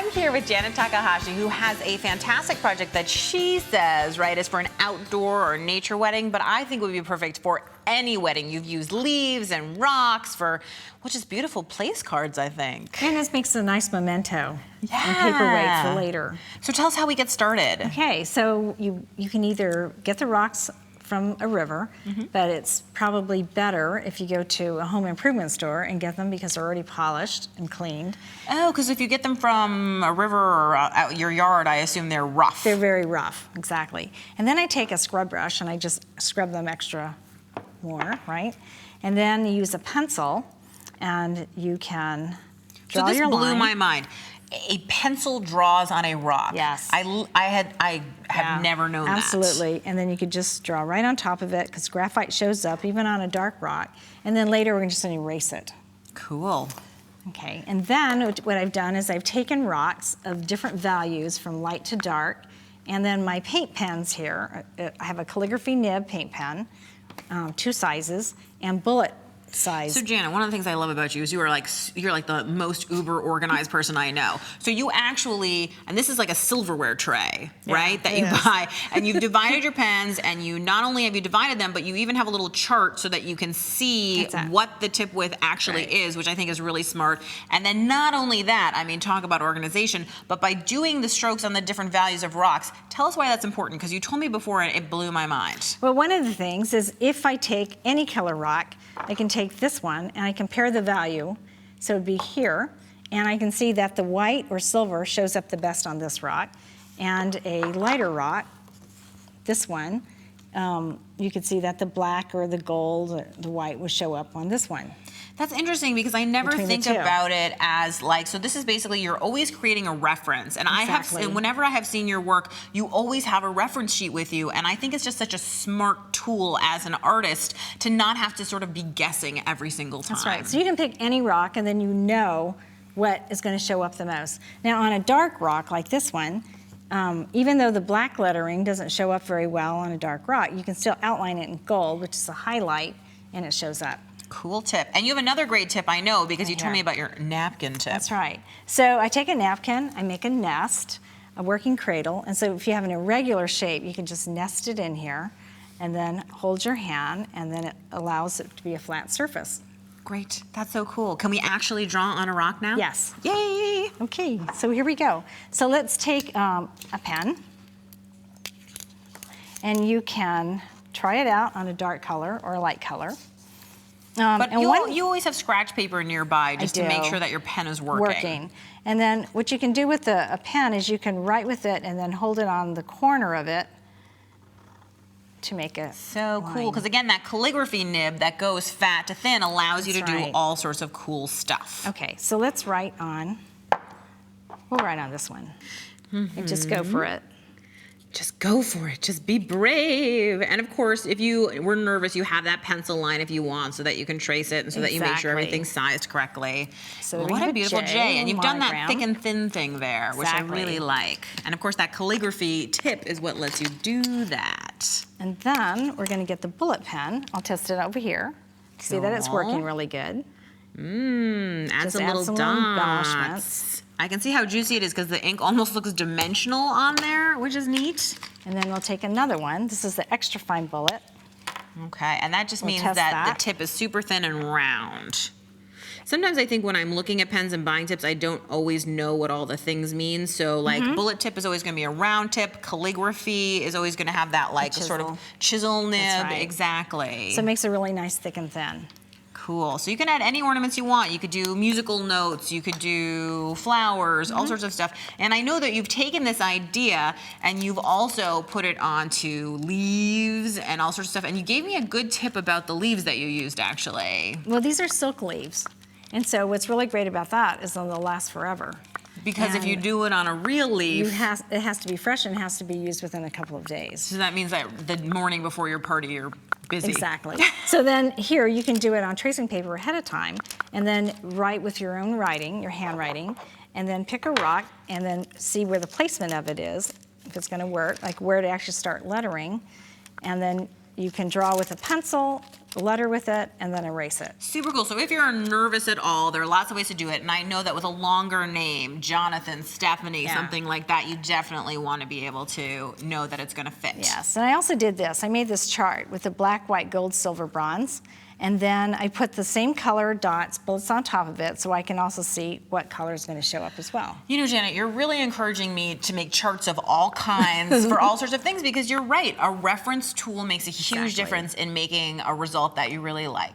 I'm here with Janet Takahashi, who has a fantastic project that she says, right, is for an outdoor or nature wedding, but I think would be perfect for any wedding. You've used leaves and rocks for, well, just beautiful place cards, I think. And this makes a nice memento and paperweight for later. So tell us how we get started. Okay, so you can either get the rocks from a river, but it's probably better if you go to a home improvement store and get them because they're already polished and cleaned. Oh, because if you get them from a river or out your yard, I assume they're rough. They're very rough, exactly. And then I take a scrub brush and I just scrub them extra more, right? And then you use a pencil and you can draw your line. So this blew my mind. A pencil draws on a rock. Yes. I have never known that. Absolutely. And then you could just draw right on top of it because graphite shows up even on a dark rock. And then later we're just going to erase it. Cool. Okay. And then what I've done is I've taken rocks of different values from light to dark. And then my paint pens here, I have a calligraphy nib paint pen, 2 sizes, and bullet size. So Janet, one of the things I love about you is you're like the most uber organized person I know. So you actually, and this is like a silverware tray, right? That you buy, and you've divided your pens, and you not only have you divided them, but you even have a little chart so that you can see what the tip width actually is, which I think is really smart. And then not only that, I mean, talk about organization, but by doing the strokes on the different values of rocks, tell us why that's important, because you told me before and it blew my mind. Well, one of the things is if I take any color rock, I can take this one and I compare the value, so it'd be here, and I can see that the white or silver shows up the best on this rock, and a lighter rock, this one, you can see that the black or the gold or the white will show up on this one. That's interesting because I never think about it as like, so this is basically you're always creating a reference. And and whenever I have seen your work, you always have a reference sheet with you. And I think it's just such a smart tool as an artist to not have to sort of be guessing every single time. That's right. So you can pick any rock and then you know what is going to show up the most. Now on a dark rock like this one, even though the black lettering doesn't show up very well on a dark rock, you can still outline it in gold, which is a highlight, and it shows up. Cool tip. And you have another great tip, I know, because you told me about your napkin tip. That's right. So I take a napkin, I make a nest, a working cradle, and so if you have an irregular shape, you can just nest it in here, and then hold your hand, and then it allows it to be a flat surface. Great. That's so cool. Can we actually draw on a rock now? Yes. Yay! Okay, so here we go. So let's take a pen, and you can try it out on a dark color or a light color. But you always have scratch paper nearby just to make sure that your pen is working. And then what you can do with a pen is you can write with it and then hold it on the corner of it to make it so cool. Because again, that calligraphy nib that goes fat to thin allows you to do all sorts of cool stuff. Okay, so let's write on, we'll write on this one. And just go for it. Just go for it. Just be brave. And of course, if you were nervous, you have that pencil line if you want so that you can trace it and so that you make sure everything's sized correctly. So what a beautiful J. And you've done that thick and thin thing there, which I really like. And of course, that calligraphy tip is what lets you do that. And then we're going to get the bullet pen. I'll test it over here. See that it's working really good. Adds a little dots. I can see how juicy it is because the ink almost looks dimensional on there, which is neat. And then we'll take another one. This is the extra fine bullet. Okay, and that just means that the tip is super thin and round. Sometimes I think when I'm looking at pens and buying tips, I don't always know what all the things mean. So like bullet tip is always going to be a round tip. Calligraphy is always going to have that like sort of chisel nib. That's right. Exactly. So it makes it really nice, thick and thin. Cool. So you can add any ornaments you want. You could do musical notes, you could do flowers, all sorts of stuff. And I know that you've taken this idea and you've also put it onto leaves and all sorts of stuff. And you gave me a good tip about the leaves that you used, actually. Well, these are silk leaves. And so what's really great about that is they'll last forever. Because if you do it on a real leaf, it has to be fresh and has to be used within a couple of days. So that means that the morning before your party, you're busy. Exactly. So then here you can do it on tracing paper ahead of time and then write with your own writing, your handwriting, and then pick a rock and then see where the placement of it is, if it's going to work, like where to actually start lettering. And then you can draw with a pencil the letter with it, and then erase it. Super cool. So if you're nervous at all, there are lots of ways to do it. And I know that with a longer name, Jonathan, Stephanie, something like that, you definitely want to be able to know that it's going to fit. Yes, and I also did this. I made this chart with the black, white, gold, silver, bronze. And then I put the same color dots, bullets on top of it, so I can also see what color is going to show up as well. You know, Janet, you're really encouraging me to make charts of all kinds for all sorts of things, because you're right. A reference tool makes a huge difference in making a result that you really like.